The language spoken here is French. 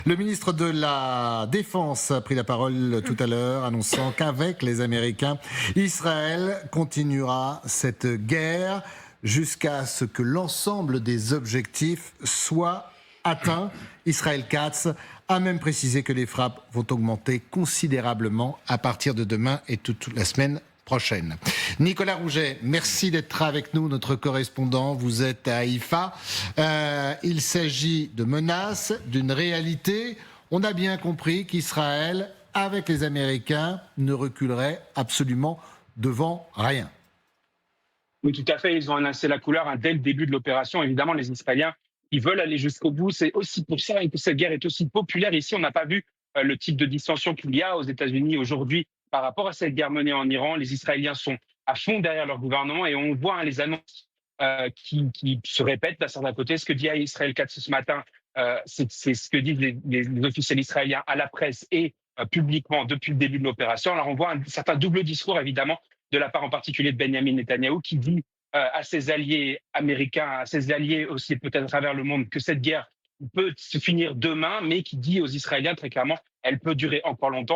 Le ministre de la Défense a pris la parole tout à l'heure, annonçant qu'avec les Américains, Israël continuera cette guerre jusqu'à ce que l'ensemble des objectifs soient atteints. Israël Katz a même précisé que les frappes vont augmenter considérablement à partir de demain et toute la semaine prochaine. Nicolas Rouget, merci d'être avec nous, notre correspondant. Vous êtes à Haïfa. Il s'agit de menaces, d'une réalité. On a bien compris qu'Israël, avec les Américains, ne reculerait absolument devant rien. Oui, tout à fait. Ils ont annoncé la couleur dès le début de l'opération. Évidemment, les Israéliens, ils veulent aller jusqu'au bout. C'est aussi pour ça que cette guerre est aussi populaire. Ici, on n'a pas vu le type de dissension qu'il y a aux États-Unis aujourd'hui par rapport à cette guerre menée en Iran. Les Israéliens sont à fond derrière leur gouvernement et on voit les annonces qui se répètent d'un certain côté. Ce que dit Israël Katz ce matin, c'est ce que disent les officiels israéliens à la presse et publiquement depuis le début de l'opération. Alors, on voit un certain double discours, évidemment, de la part en particulier de Benjamin Netanyahou, qui dit à ses alliés américains, à ses alliés aussi peut-être à travers le monde, que cette guerre peut se finir demain, mais qui dit aux Israéliens très clairement, elle peut durer encore longtemps.